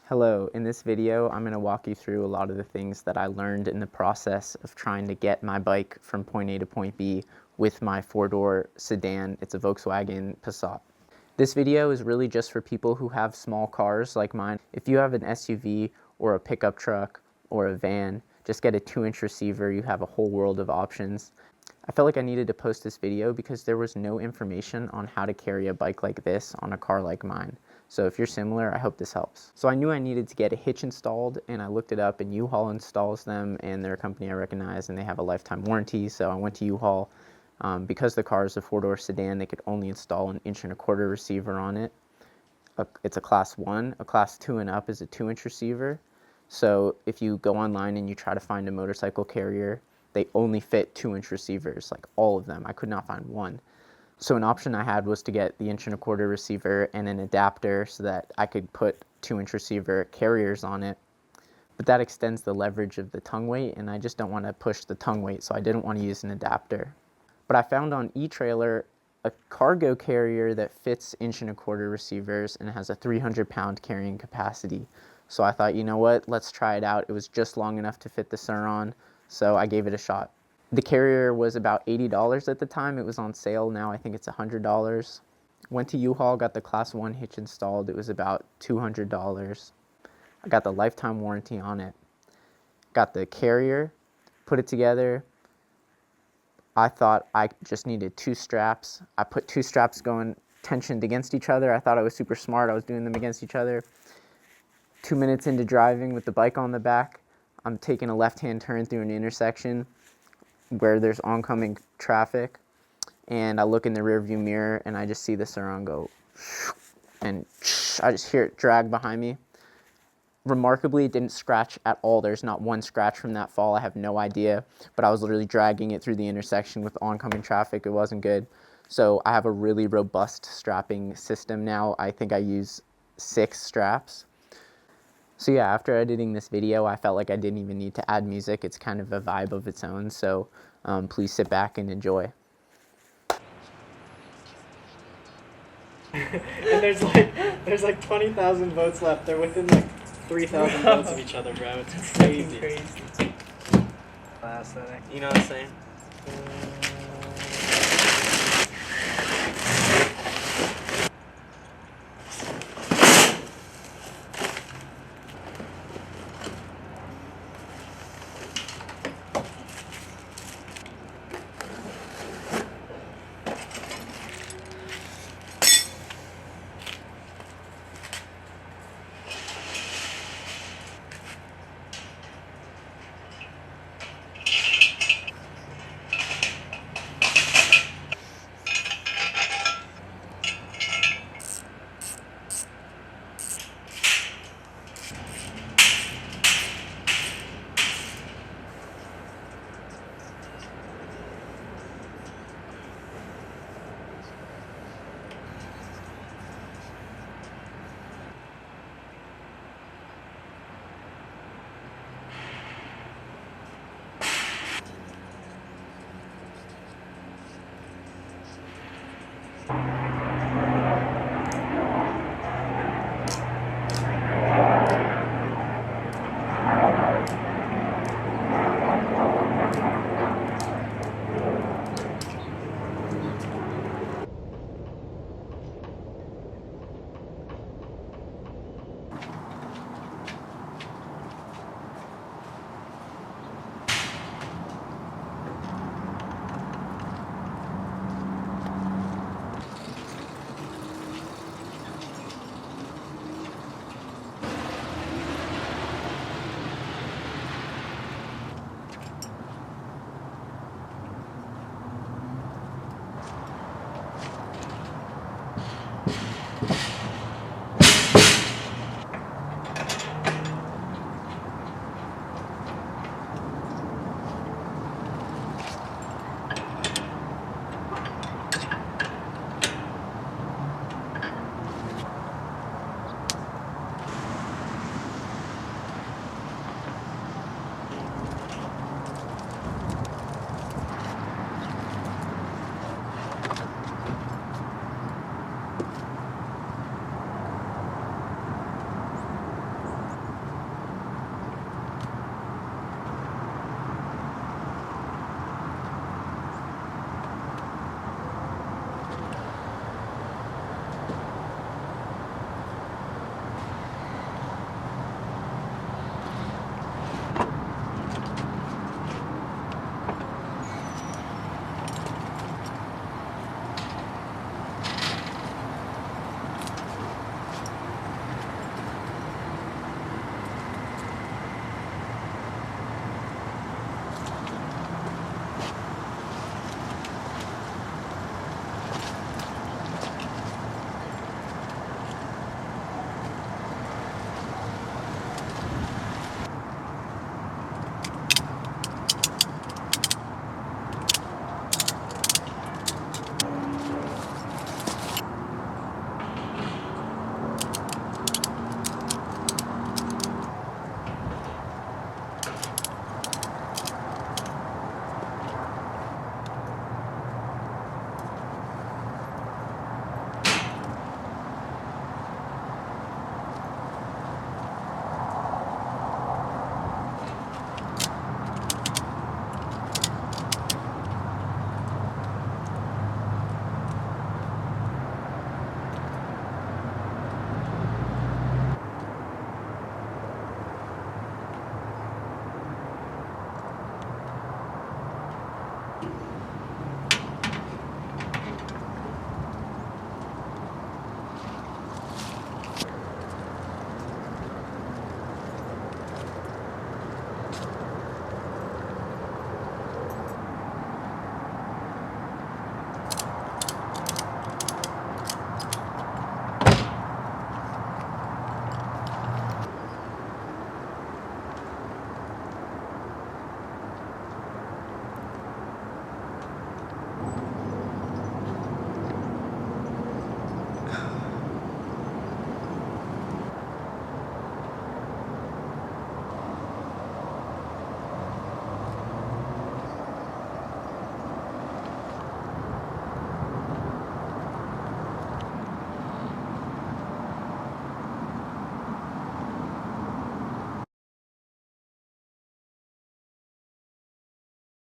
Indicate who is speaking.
Speaker 1: Hello, in this video I'm going to walk you through a lot of the things that I learned in the process of trying to get my bike from point A to point B with my four-door sedan. It's a Volkswagen Passat. This video is really just for people who have small cars like mine. If you have an SUV or a pickup truck or a van, just get a 2-inch receiver. You have a whole world of options. I felt like I needed to post this video because there was no information on how to carry a bike like this on a car like mine. So if you're similar, I hope this helps. So I knew I needed to get a Hitch installed, and I looked it up, and U-Haul installs them, and they're a company I recognize, and they have a lifetime warranty. So I went to U-Haul. Because the car is a four-door sedan, they could only install an 1.25-inch receiver on it. It's a class 1. A class 2 and up is a 2-inch receiver. So if you go online and you try to find a motorcycle carrier, they only fit 2-inch receivers, like all of them. I could not find one. So an option I had was to get the 1.25-inch receiver and an adapter so that I could put 2-inch receiver carriers on it. But that extends the leverage of the tongue weight, and I just don't want to push the tongue weight, so I didn't want to use an adapter. But I found on eTrailer a cargo carrier that fits 1.25-inch receivers and has a 300-pound carrying capacity. So I thought, you know what, let's try it out. It was just long enough to fit the sur-ron, so I gave it a shot. The carrier was about $80 at the time. It was on sale. Now I think it's $100. Went to U-Haul, got the class 1 hitch installed. It was about $200. I got the lifetime warranty on it. Got the carrier, put it together. I thought I just needed 2 straps. I put 2 straps going tensioned against each other. I thought I was super smart. I was doing them against each other. 2 minutes into driving with the bike on the back, I'm taking a left-hand turn through an intersection where there's oncoming traffic, and I look in the rearview mirror and I just see the sur-ron go, and I just hear it drag behind me. Remarkably, it didn't scratch at all. There's not one scratch from that fall. I have no idea, but I was literally dragging it through the intersection with oncoming traffic. It wasn't good. So I have a really robust strapping system now. I think I use 6 straps. So yeah, after editing this video, I felt like I didn't even need to add music. It's kind of a vibe of its own, so please sit back and enjoy.
Speaker 2: And there's like 20,000 votes left. They're within like 3,000 votes of each other, bro. It's crazy.
Speaker 3: Last setting.
Speaker 2: You know what I'm saying?